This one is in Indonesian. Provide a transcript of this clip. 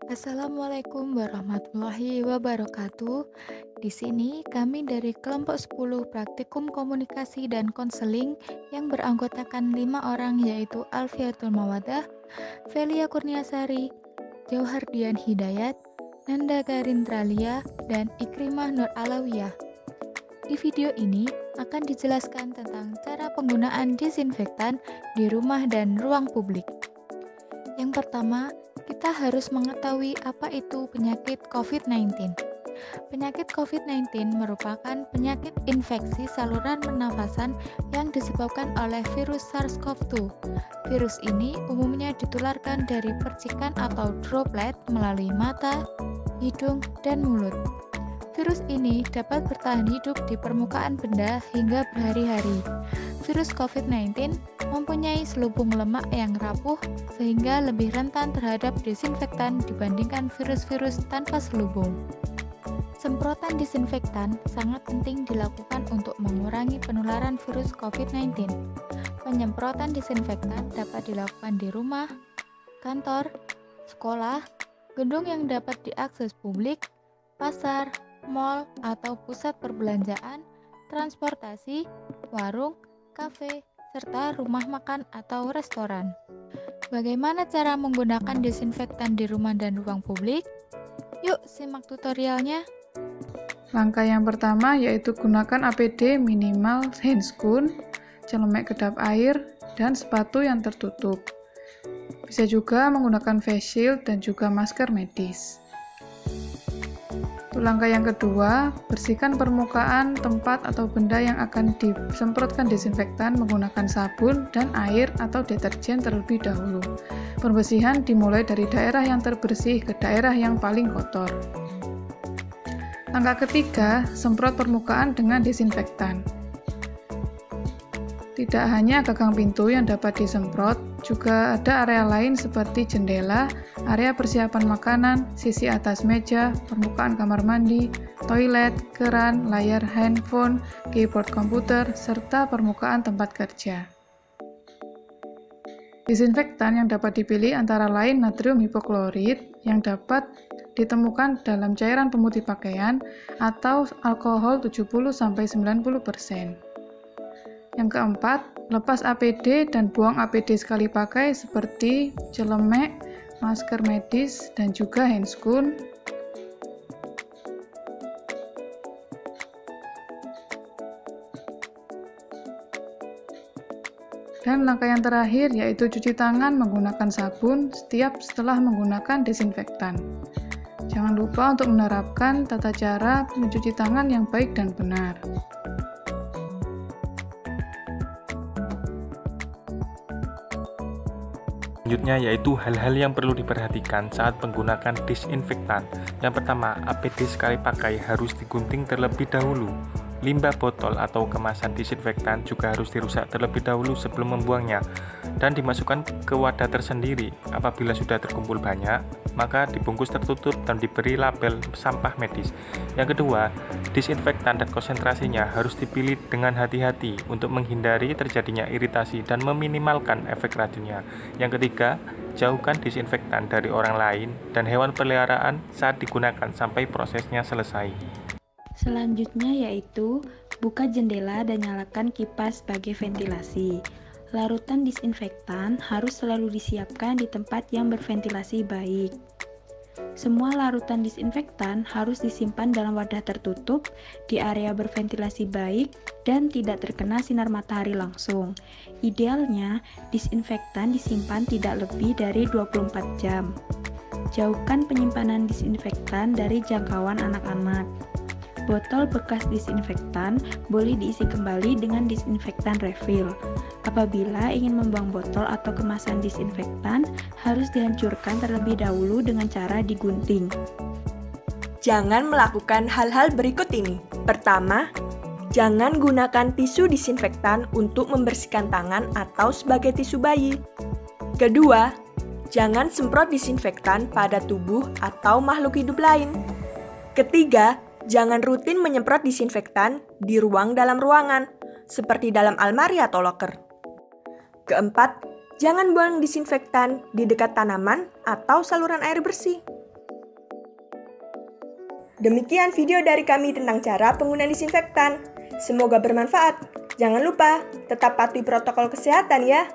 Assalamualaikum warahmatullahi wabarakatuh. Di sini kami dari kelompok 10 Praktikum Komunikasi dan Konseling yang beranggotakan 5 orang yaitu Alfiatul Mawadah, Velia Kurniasari, Jauhardian Hidayat, Nanda Garindralia, dan Ikrimah Nur Alawiyah. Di video ini akan dijelaskan tentang cara penggunaan disinfektan di rumah dan ruang publik. Yang pertama, kita harus mengetahui apa itu penyakit COVID-19. Penyakit COVID-19 merupakan penyakit infeksi saluran pernafasan yang disebabkan oleh virus SARS-CoV-2. Virus ini umumnya ditularkan dari percikan atau droplet melalui mata, hidung, dan mulut. Virus ini dapat bertahan hidup di permukaan benda hingga berhari-hari. Virus COVID-19 mempunyai selubung lemak yang rapuh sehingga lebih rentan terhadap disinfektan dibandingkan virus-virus tanpa selubung. Semprotan disinfektan sangat penting dilakukan untuk mengurangi penularan virus COVID-19. Penyemprotan disinfektan dapat dilakukan di rumah, kantor, sekolah, gedung yang dapat diakses publik, pasar, mal, atau pusat perbelanjaan, transportasi, warung, kafe, serta rumah makan atau restoran. Bagaimana cara menggunakan disinfektan di rumah dan ruang publik? Yuk simak tutorialnya. Langkah yang pertama yaitu gunakan APD minimal handscoon, celemek kedap air, dan sepatu yang tertutup. Bisa juga menggunakan face shield dan juga masker medis. Langkah yang kedua, bersihkan permukaan tempat atau benda yang akan disemprotkan disinfektan menggunakan sabun dan air atau deterjen terlebih dahulu. Pembersihan dimulai dari daerah yang terbersih ke daerah yang paling kotor. Langkah ketiga, semprot permukaan dengan disinfektan. Tidak hanya gagang pintu yang dapat disemprot, juga ada area lain seperti jendela, area persiapan makanan, sisi atas meja, permukaan kamar mandi, toilet, keran, layar handphone, keyboard komputer, serta permukaan tempat kerja. Disinfektan yang dapat dipilih antara lain natrium hipoklorit yang dapat ditemukan dalam cairan pemutih pakaian atau alkohol 70-90%. Yang keempat, lepas APD dan buang APD sekali pakai seperti celemek, masker medis, dan juga handscoon. Dan langkah yang terakhir yaitu cuci tangan menggunakan sabun setiap setelah menggunakan disinfektan. Jangan lupa untuk menerapkan tata cara mencuci tangan yang baik dan benar. Selanjutnya yaitu hal-hal yang perlu diperhatikan saat menggunakan disinfektan. Yang pertama, APD sekali pakai harus digunting terlebih dahulu. Limbah botol atau kemasan disinfektan juga harus dirusak terlebih dahulu sebelum membuangnya dan dimasukkan ke wadah tersendiri. Apabila sudah terkumpul banyak, maka dibungkus tertutup dan diberi label sampah medis. Yang kedua, disinfektan dan konsentrasinya harus dipilih dengan hati-hati untuk menghindari terjadinya iritasi dan meminimalkan efek racunnya. Yang ketiga, jauhkan disinfektan dari orang lain dan hewan peliharaan saat digunakan sampai prosesnya selesai. Selanjutnya yaitu buka jendela dan nyalakan kipas sebagai ventilasi. Larutan disinfektan harus selalu disiapkan di tempat yang berventilasi baik. Semua larutan disinfektan harus disimpan dalam wadah tertutup di area berventilasi baik dan tidak terkena sinar matahari langsung. Idealnya, disinfektan disimpan tidak lebih dari 24 jam. Jauhkan penyimpanan disinfektan dari jangkauan anak-anak. Botol bekas disinfektan boleh diisi kembali dengan disinfektan refill. Apabila ingin membuang botol atau kemasan disinfektan, harus dihancurkan terlebih dahulu dengan cara digunting. Jangan melakukan hal-hal berikut ini. Pertama, jangan gunakan tisu disinfektan untuk membersihkan tangan atau sebagai tisu bayi. Kedua, jangan semprot disinfektan pada tubuh atau makhluk hidup lain. Ketiga, jangan rutin menyemprot disinfektan di ruang dalam ruangan, seperti dalam almari atau loker. Keempat, jangan buang disinfektan di dekat tanaman atau saluran air bersih. Demikian video dari kami tentang cara penggunaan disinfektan. Semoga bermanfaat. Jangan lupa, tetap patuhi protokol kesehatan ya.